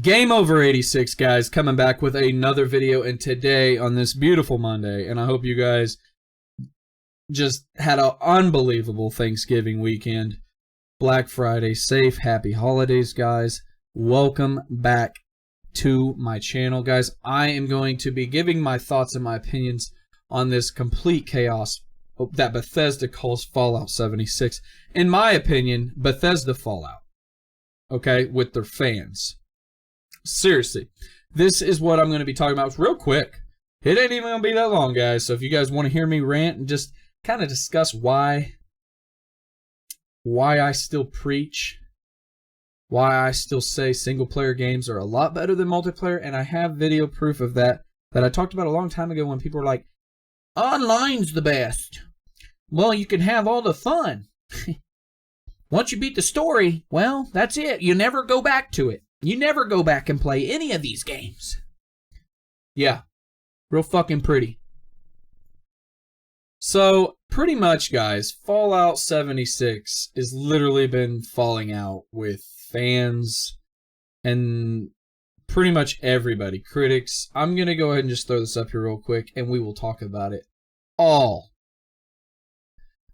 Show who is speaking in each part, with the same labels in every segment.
Speaker 1: Game over 86, guys, coming back with another video, and today on this beautiful Monday, and I hope you guys just had an unbelievable Thanksgiving weekend, Black Friday, safe, happy holidays, guys. Welcome back to my channel, guys. I am going to be giving my thoughts and my opinions on this complete chaos that Bethesda calls Fallout 76. In my opinion, Bethesda Fallout, okay, with their fans. Seriously, this is what I'm going to be talking about. It's real quick. It ain't even going to be that long, guys. So if you guys want to hear me rant and just kind of discuss why I still preach, why I still say single-player games are a lot better than multiplayer, and I have video proof of that I talked about a long time ago when people were like, online's the best. Well, you can have all the fun. Once you beat the story, well, that's it. You never go back to it. You never go back and play any of these games. Yeah, real fucking pretty. So, pretty much, guys, Fallout 76 has literally been falling out with fans and pretty much everybody. Critics. I'm going to go ahead and just throw this up here real quick, and we will talk about it all.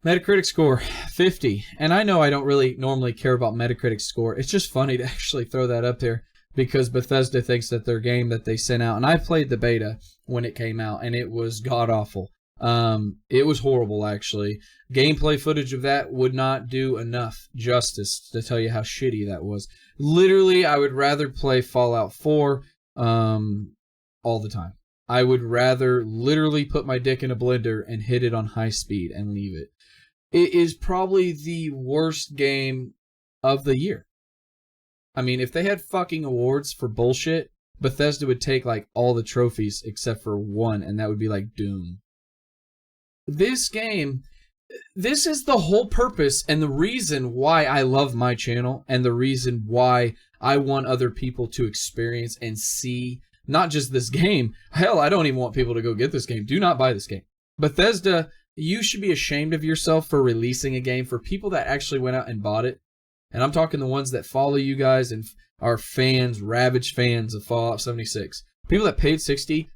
Speaker 1: Metacritic score, 50. And I know I don't really normally care about Metacritic score. It's just funny to actually throw that up there because Bethesda thinks that their game that they sent out, and I played the beta when it came out, and it was god-awful. It was horrible, actually. Gameplay footage of that would not do enough justice to tell you how shitty that was. Literally, I would rather play Fallout 4 all the time. I would rather literally put my dick in a blender and hit it on high speed and leave it. It is probably the worst game of the year. I mean, if they had fucking awards for bullshit, Bethesda would take like all the trophies except for one, and that would be like Doom. This game, this is the whole purpose and the reason why I love my channel and the reason why I want other people to experience and see not just this game. Hell, I don't even want people to go get this game. Do not buy this game. Bethesda, you should be ashamed of yourself for releasing a game for people that actually went out and bought it. And I'm talking the ones that follow you guys and are fans, ravaged fans of Fallout 76. People that paid $60+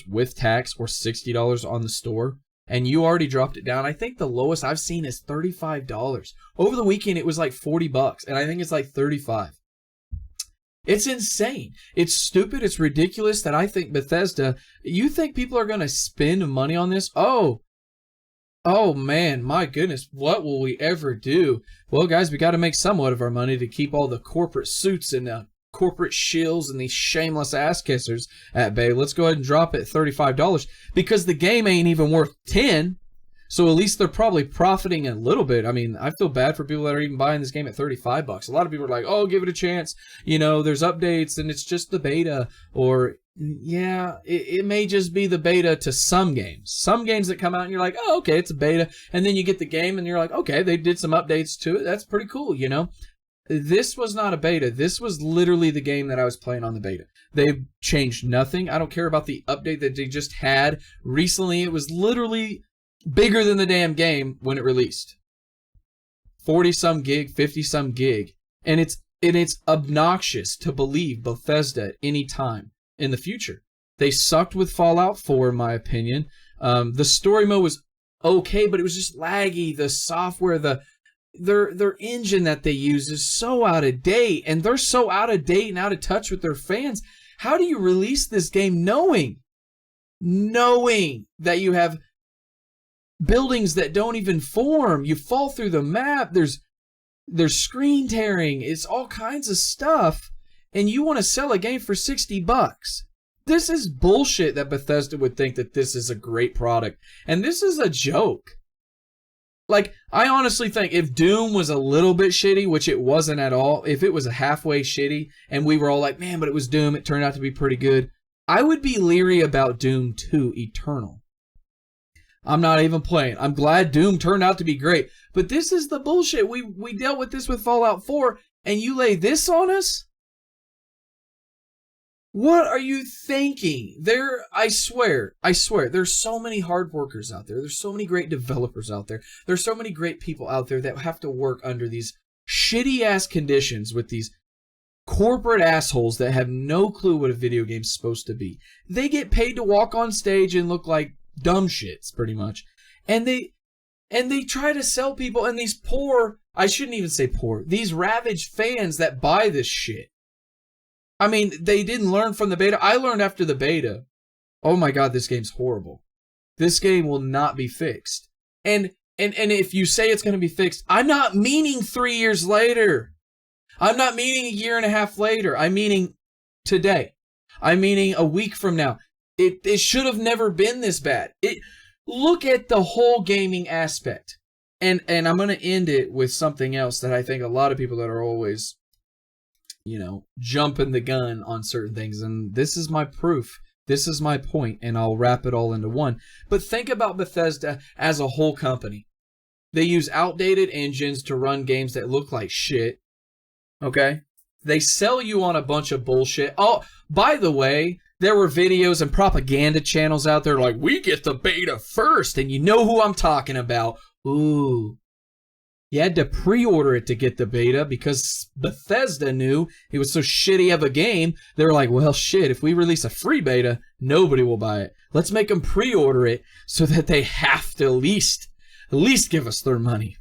Speaker 1: with tax or $60 on the store, and you already dropped it down. I think the lowest I've seen is $35. Over the weekend, it was like $40, and I think it's like $35. It's insane. It's stupid. It's ridiculous that I think Bethesda, you think people are going to spend money on this? Oh man, my goodness, what will we ever do? Well, guys, we got to make somewhat of our money to keep all the corporate suits and corporate shills and these shameless ass kissers at bay. Let's go ahead and drop it at $35 because the game ain't even worth $10. So at least they're probably profiting a little bit. I mean, I feel bad for people that are even buying this game at $35. A lot of people are like, oh, give it a chance. You know, there's updates and it's just the beta. Or, yeah, it may just be the beta to some games. Some games that come out and you're like, oh, okay, it's a beta. And then you get the game and you're like, okay, they did some updates to it. That's pretty cool, you know? This was not a beta. This was literally the game that I was playing on the beta. They've changed nothing. I don't care about the update that they just had recently. It was literally bigger than the damn game when it released. 40-some gig, 50-some gig. And it's obnoxious to believe Bethesda at any time in the future. They sucked with Fallout 4, in my opinion. The story mode was okay, but it was just laggy. The software, their engine that they use is so out of date. And they're so out of date and out of touch with their fans. How do you release this game knowing that you have buildings that don't even form? You fall through the map. There's screen tearing. It's all kinds of stuff. And you want to sell a game for $60. This is bullshit that Bethesda would think that this is a great product. And this is a joke. Like, I honestly think if Doom was a little bit shitty, which it wasn't at all, if it was a halfway shitty, and we were all like, man, but it was Doom, it turned out to be pretty good, I would be leery about Doom 2 Eternal. I'm not even playing. I'm glad Doom turned out to be great. But this is the bullshit. We dealt with this with Fallout 4, and you lay this on us? What are you thinking? I swear, there's so many hard workers out there. There's so many great developers out there. There's so many great people out there that have to work under these shitty-ass conditions with these corporate assholes that have no clue what a video game's supposed to be. They get paid to walk on stage and look like dumb shits, pretty much. And they try to sell people, and these poor, I shouldn't even say poor, these ravaged fans that buy this shit. I mean, they didn't learn from the beta. I learned after the beta, oh my god, this game's horrible. This game will not be fixed. And if you say it's going to be fixed, I'm not meaning 3 years later. I'm not meaning a year and a half later. I'm meaning today. I'm meaning a week from now. It should have never been this bad. Look at the whole gaming aspect. And I'm going to end it with something else that I think a lot of people that are always, jumping the gun on certain things. And this is my proof. This is my point, and I'll wrap it all into one. But think about Bethesda as a whole company. They use outdated engines to run games that look like shit. Okay? They sell you on a bunch of bullshit. Oh, by the way, there were videos and propaganda channels out there like, we get the beta first, and you know who I'm talking about. Ooh. You had to pre-order it to get the beta because Bethesda knew it was so shitty of a game. They were like, well, shit, if we release a free beta, nobody will buy it. Let's make them pre-order it so that they have to at least give us their money.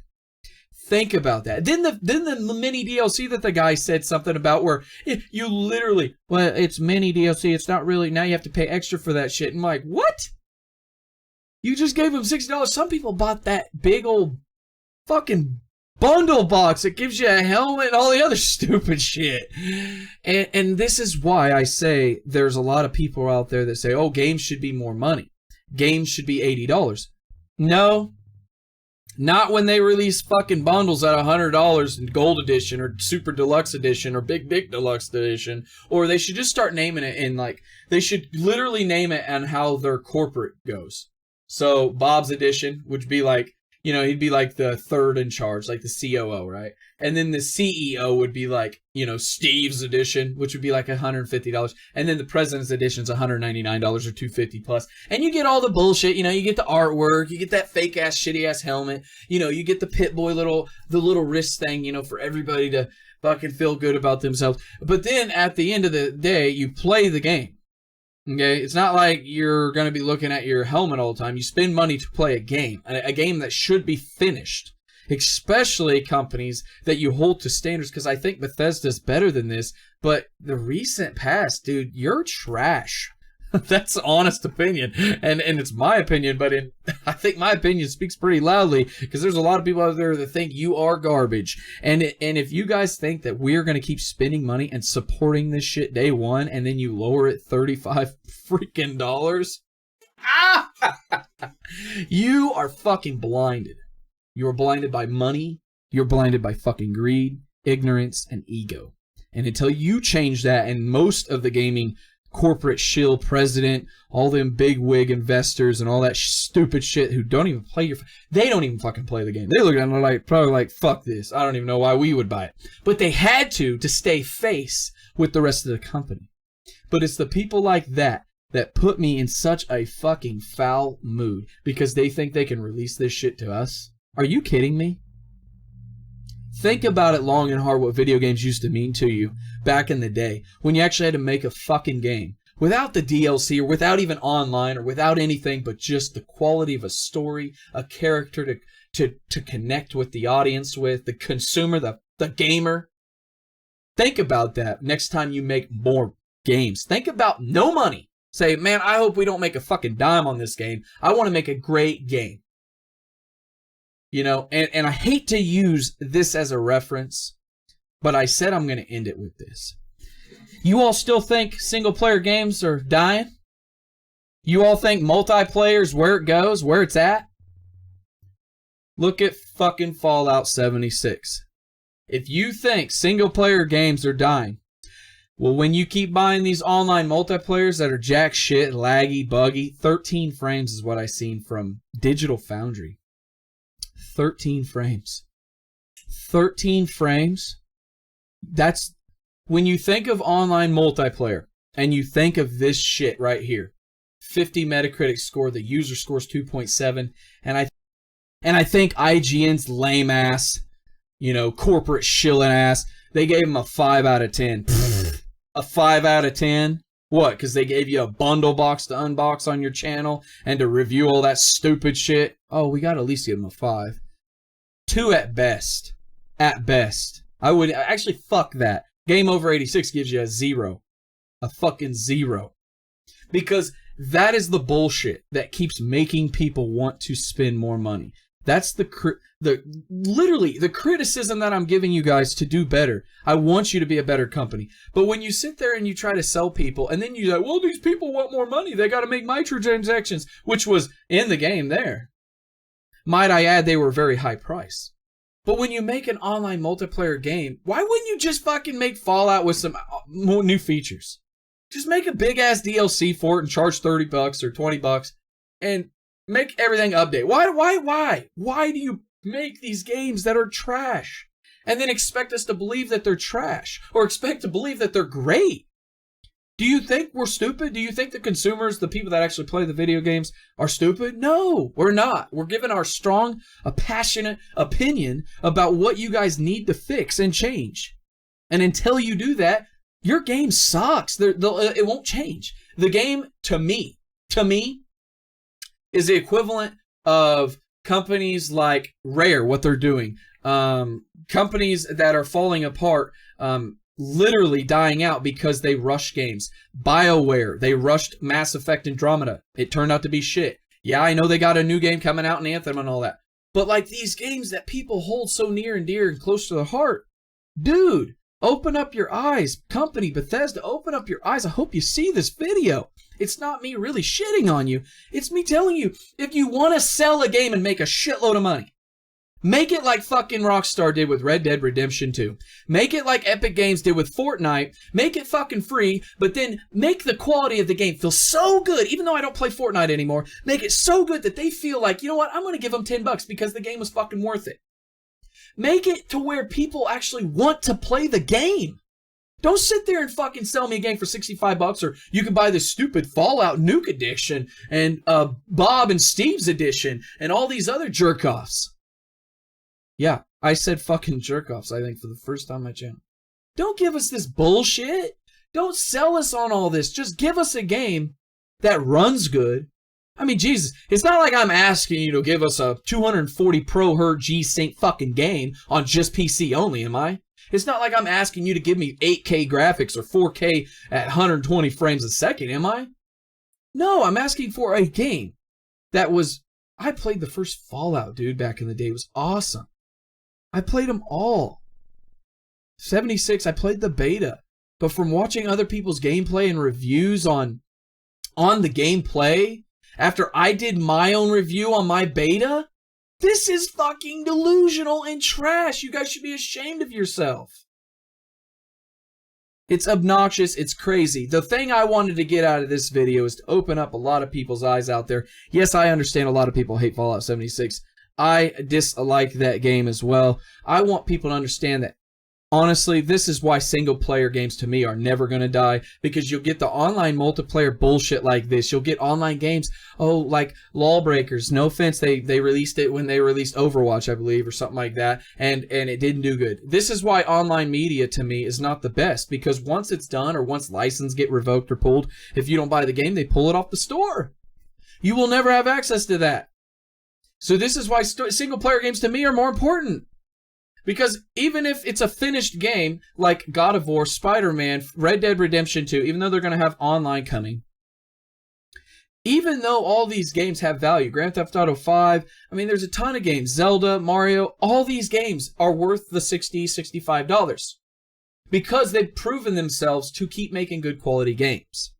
Speaker 1: Think about that. Then the mini DLC that the guy said something about where you literally, well, it's mini DLC. It's not really, now you have to pay extra for that shit. And I'm like, what? You just gave them $60. Some people bought that big old fucking bundle box that gives you a helmet and all the other stupid shit. And this is why I say there's a lot of people out there that say, oh, games should be more money. Games should be $80. No. Not when they release fucking bundles at $100 in Gold Edition or Super Deluxe Edition or Big Deluxe Edition. Or they should just start naming it in they should literally name it on how their corporate goes. So Bob's Edition would be like, he'd be like the third in charge, like the COO, right? And then the CEO would be like, Steve's edition, which would be like $150. And then the president's edition is $199 or $250 plus. And you get all the bullshit, you get the artwork, you get that fake ass, shitty ass helmet, you get the Pit-Boy the little wrist thing, for everybody to fucking feel good about themselves. But then at the end of the day, you play the game. Okay, it's not like you're going to be looking at your helmet all the time. You spend money to play a game that should be finished, especially companies that you hold to standards, because I think Bethesda's better than this, but the recent past, dude, you're trash. That's an honest opinion, and it's my opinion, but I think my opinion speaks pretty loudly, because there's a lot of people out there that think you are garbage, and if you guys think that we're going to keep spending money and supporting this shit day one, and then you lower it $35 freaking dollars, you are fucking blinded. You are blinded by money, you're blinded by fucking greed, ignorance, and ego, and until you change that, and most of the gaming corporate shill president, all them big wig investors and all that stupid shit who don't even play they don't even fucking play the game. They look at it and they're probably like, fuck this. I don't even know why we would buy it. But they had to stay face with the rest of the company. But it's the people like that put me in such a fucking foul mood because they think they can release this shit to us. Are you kidding me? Think about it long and hard what video games used to mean to you back in the day when you actually had to make a fucking game without the DLC or without even online or without anything but just the quality of a story, a character to connect with the audience with, the consumer, the gamer. Think about that next time you make more games. Think about no money. Say, man, I hope we don't make a fucking dime on this game. I want to make a great game. And I hate to use this as a reference, but I said I'm going to end it with this. You all still think single-player games are dying? You all think multiplayer is where it goes, where it's at? Look at fucking Fallout 76. If you think single-player games are dying, well, when you keep buying these online multiplayers that are jack shit, laggy, buggy, 13 frames is what I seen from Digital Foundry. 13 frames. 13 frames. That's when you think of online multiplayer and you think of this shit right here. 50 Metacritic score, the user scores 2.7, and I think IGN's lame ass, corporate shilling ass, They gave them a 5 out of 10. A 5 out of 10? What, because they gave you a bundle box to unbox on your channel and to review all that stupid shit? Oh, we got to at least give them a 5. 2 at best. At best. I would actually fuck that. Game Over 86 gives you a 0. A fucking 0. Because that is the bullshit that keeps making people want to spend more money. That's literally the criticism that I'm giving you guys to do better. I want you to be a better company. But when you sit there and you try to sell people, and then you're like, well, these people want more money. They got to make microtransactions, which was in the game there. Might I add, they were very high price. But when you make an online multiplayer game, why wouldn't you just fucking make Fallout with some more new features? Just make a big-ass DLC for it and charge $30 or $20 and make everything update. Why do you make these games that are trash and then expect us to believe that they're trash or expect to believe that they're great? Do you think we're stupid? Do you think the consumers, the people that actually play the video games, are stupid? No, we're not. We're giving our strong, passionate opinion about what you guys need to fix and change. And until you do that, your game sucks. It won't change. The game, to me, is the equivalent of companies like Rare, what they're doing. Companies that are falling apart, literally dying out because they rush games. BioWare, they rushed Mass Effect Andromeda. It turned out to be shit. Yeah, I know they got a new game coming out in Anthem and all that. But like these games that people hold so near and dear and close to their heart, dude, open up your eyes. Company, Bethesda, open up your eyes. I hope you see this video. It's not me really shitting on you. It's me telling you, if you want to sell a game and make a shitload of money, make it like fucking Rockstar did with Red Dead Redemption 2. Make it like Epic Games did with Fortnite. Make it fucking free, but then make the quality of the game feel so good, even though I don't play Fortnite anymore, make it so good that they feel like, you know what, I'm going to give them $10 because the game was fucking worth it. Make it to where people actually want to play the game. Don't sit there and fucking sell me a game for $65 or you can buy this stupid Fallout Nuke edition and Bob and Steve's edition and all these other jerk-offs. Yeah, I said fucking jerk-offs, I think, for the first time on my channel. Don't give us this bullshit. Don't sell us on all this. Just give us a game that runs good. I mean, Jesus, it's not like I'm asking you to give us a 240 Pro Hertz G-Sync fucking game on just PC only, am I? It's not like I'm asking you to give me 8K graphics or 4K at 120 frames a second, am I? No, I'm asking for a game that was... I played the first Fallout, dude, back in the day. It was awesome. I played them all. 76, I played the beta. But from watching other people's gameplay and reviews on the gameplay, after I did my own review on my beta, this is fucking delusional and trash. You guys should be ashamed of yourself. It's obnoxious. It's crazy. The thing I wanted to get out of this video is to open up a lot of people's eyes out there. Yes, I understand a lot of people hate Fallout 76. I dislike that game as well. I want people to understand that, honestly, this is why single-player games to me are never going to die, because you'll get the online multiplayer bullshit like this. You'll get online games, oh, like Lawbreakers. No offense, they released it when they released Overwatch, I believe, or something like that, and it didn't do good. This is why online media, to me, is not the best, because once it's done, or once license get revoked or pulled, if you don't buy the game, they pull it off the store. You will never have access to that. So this is why single-player games, to me, are more important. Because even if it's a finished game, like God of War, Spider-Man, Red Dead Redemption 2, even though they're going to have online coming, even though all these games have value, Grand Theft Auto 5, I mean, there's a ton of games, Zelda, Mario, all these games are worth the $60, $65 because they've proven themselves to keep making good quality games.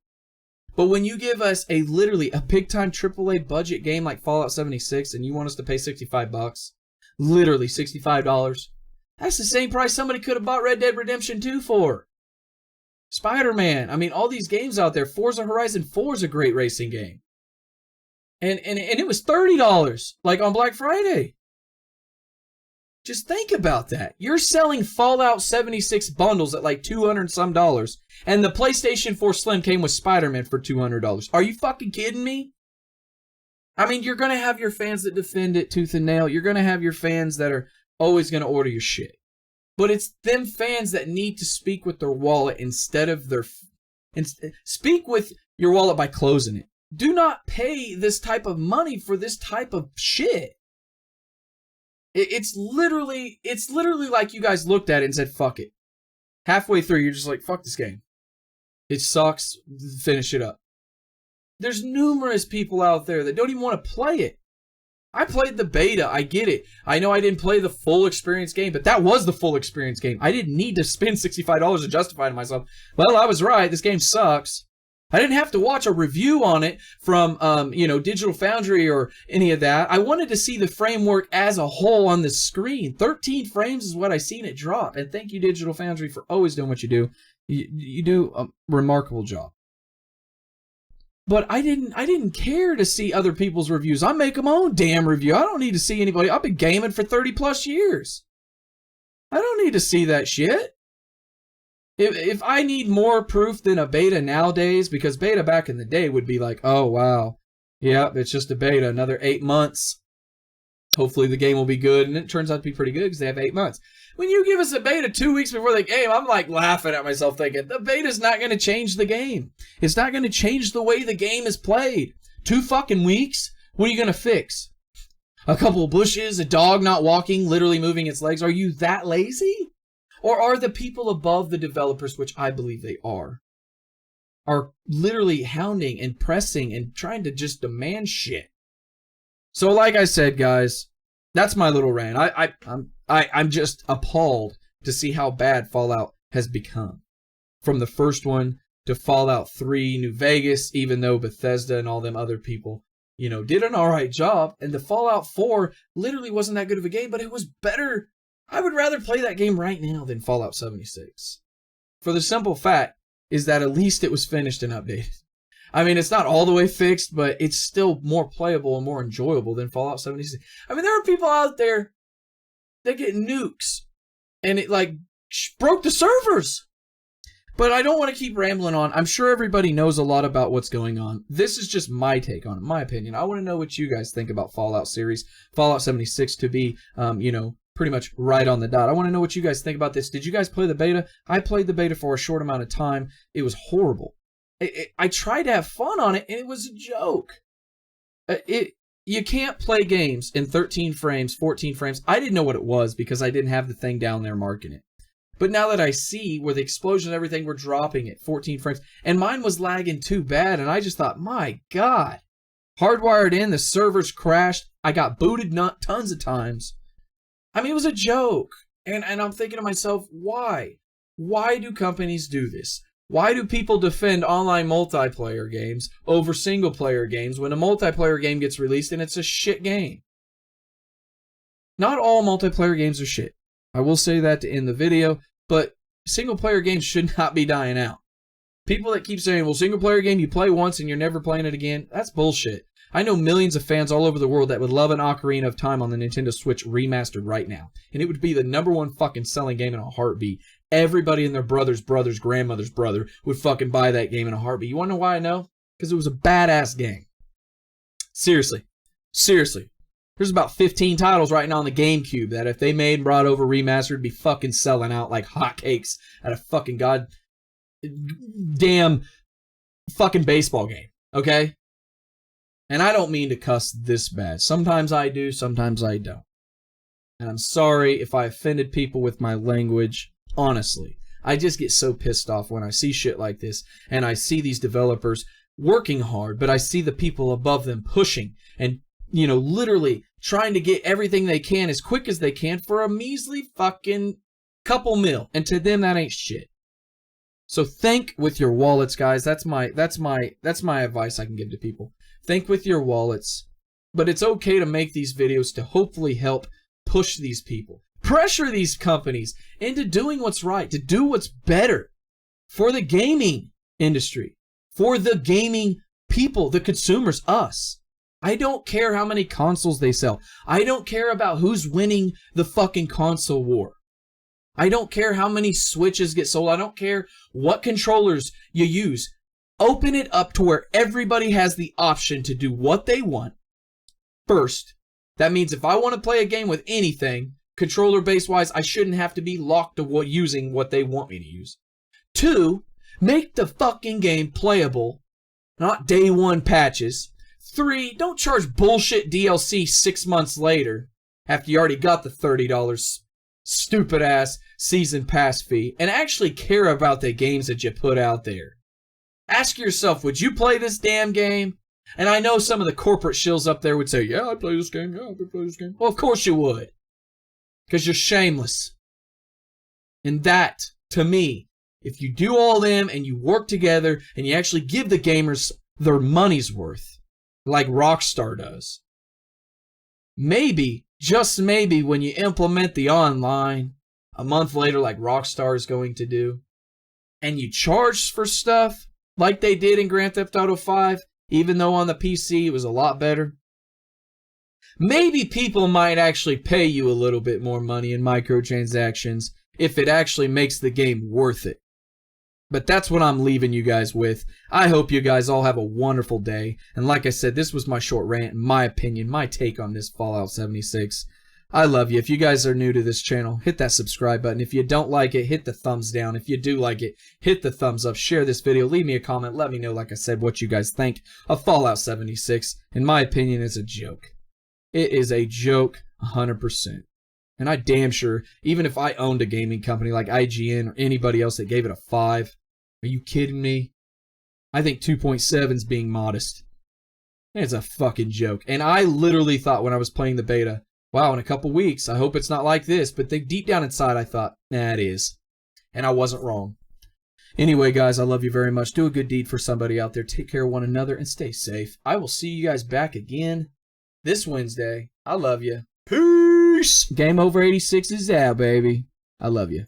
Speaker 1: But when you give us literally a big-time AAA budget game like Fallout 76 and you want us to pay $65, literally $65, that's the same price somebody could have bought Red Dead Redemption 2 for. Spider-Man, I mean, all these games out there. Forza Horizon 4 is a great racing game. And it was $30, like on Black Friday. Just think about that. You're selling Fallout 76 bundles at like $200 and some, and the PlayStation 4 Slim came with Spider-Man for $200. Are you fucking kidding me? I mean, you're going to have your fans that defend it tooth and nail. You're going to have your fans that are always going to order your shit. But it's them fans that need to speak with their wallet instead of their... Speak with your wallet by closing it. Do not pay this type of money for this type of shit. It's literally like you guys looked at it and said, fuck it. Halfway through, you're just like, fuck this game. It sucks. Finish it up. There's numerous people out there that don't even want to play it. I played the beta. I get it. I know I didn't play the full experience game, but that was the full experience game. I didn't need to spend $65 to justify to myself, well, I was right. This game sucks. I didn't have to watch a review on it from, Digital Foundry or any of that. I wanted to see the framework as a whole on the screen. 13 frames is what I seen it drop. And thank you, Digital Foundry, for always doing what you do. You do a remarkable job. But I didn't care to see other people's reviews. I make my own damn review. I don't need to see anybody. I've been gaming for 30 plus years. I don't need to see that shit. If I need more proof than a beta nowadays, because beta back in the day would be like, oh, wow, yep, it's just a beta, another 8 months. Hopefully the game will be good, and it turns out to be pretty good because they have 8 months. When you give us a beta 2 weeks before the game, I'm like laughing at myself thinking, the beta's not going to change the game. It's not going to change the way the game is played. 2 fucking weeks? What are you going to fix? A couple of bushes, a dog not walking, literally moving its legs? Are you that lazy? Or are the people above the developers, which I believe they are literally hounding and pressing and trying to just demand shit? So like I said, guys, that's my little rant. I'm just appalled to see how bad Fallout has become. From the first one to Fallout 3, New Vegas, even though Bethesda and all them other people, did an alright job. And the Fallout 4 literally wasn't that good of a game, but it was better. I would rather play that game right now than Fallout 76. For the simple fact is that at least it was finished and updated. I mean, it's not all the way fixed, but it's still more playable and more enjoyable than Fallout 76. I mean, there are people out there that get nukes, and it, broke the servers. But I don't want to keep rambling on. I'm sure everybody knows a lot about what's going on. This is just my take on it, my opinion. I want to know what you guys think about Fallout series. Fallout 76 to be, pretty much right on the dot. I want to know what you guys think about this. Did you guys play the beta? I played the beta for a short amount of time. It was horrible. I tried to have fun on it, and it was a joke. You can't play games in 13 frames, 14 frames. I didn't know what it was because I didn't have the thing down there marking it. But now that I see where the explosion and everything were dropping at 14 frames, and mine was lagging too bad, and I just thought, my God. Hardwired in, the servers crashed. I got booted tons of times. I mean, it was a joke. And I'm thinking to myself, why? Why do companies do this? Why do people defend online multiplayer games over single-player games when a multiplayer game gets released and it's a shit game? Not all multiplayer games are shit. I will say that to end the video, but single-player games should not be dying out. People that keep saying, well, single-player game you play once and you're never playing it again, that's bullshit. I know millions of fans all over the world that would love an Ocarina of Time on the Nintendo Switch remastered right now. And it would be the #1 fucking selling game in a heartbeat. Everybody and their brother's grandmother's brother would fucking buy that game in a heartbeat. You want to know why I know? Because it was a badass game. Seriously. There's about 15 titles right now on the GameCube that if they made and brought over remastered, would be fucking selling out like hotcakes at a fucking goddamn fucking baseball game. Okay? And I don't mean to cuss this bad. Sometimes I do, sometimes I don't. And I'm sorry if I offended people with my language. Honestly, I just get so pissed off when I see shit like this and I see these developers working hard, but I see the people above them pushing and, literally trying to get everything they can as quick as they can for a measly fucking couple mil. And to them, that ain't shit. So think with your wallets, guys. That's my advice I can give to people. Think with your wallets. But it's okay to make these videos to hopefully help push these people. Pressure these companies into doing what's right, to do what's better for the gaming industry, for the gaming people, the consumers, us. I don't care how many consoles they sell. I don't care about who's winning the fucking console war. I don't care how many Switches get sold. I don't care what controllers you use. Open it up to where everybody has the option to do what they want first. That means if I want to play a game with anything, controller base wise, I shouldn't have to be locked to using what they want me to use. 2, make the fucking game playable, not day one patches. 3, don't charge bullshit DLC 6 months later after you already got the $30 stupid ass season pass fee, and actually care about the games that you put out there. Ask yourself, would you play this damn game? And I know some of the corporate shills up there would say, yeah, I'd play this game, yeah, I'd play this game. Well, of course you would. Because you're shameless. And that, to me, if you do all them and you work together and you actually give the gamers their money's worth, like Rockstar does, maybe, just maybe, when you implement the online a month later like Rockstar is going to do, and you charge for stuff like they did in Grand Theft Auto 5, even though on the PC it was a lot better, maybe people might actually pay you a little bit more money in microtransactions if it actually makes the game worth it. But that's what I'm leaving you guys with. I hope you guys all have a wonderful day. And like I said, this was my short rant, my opinion, my take on this Fallout 76. I love you. If you guys are new to this channel, hit that subscribe button. If you don't like it, hit the thumbs down. If you do like it, hit the thumbs up. Share this video. Leave me a comment. Let me know, like I said, what you guys think of Fallout 76. In my opinion, it's a joke. It is a joke 100%. And I damn sure, even if I owned a gaming company like IGN or anybody else that gave it a 5, are you kidding me? I think 2.7 is being modest. It's a fucking joke. And I literally thought when I was playing the beta, wow, in a couple weeks, I hope it's not like this. But deep down inside, I thought, nah, it is. And I wasn't wrong. Anyway, guys, I love you very much. Do a good deed for somebody out there. Take care of one another and stay safe. I will see you guys back again this Wednesday. I love you. Peace. Game Over 86 is out, baby. I love you.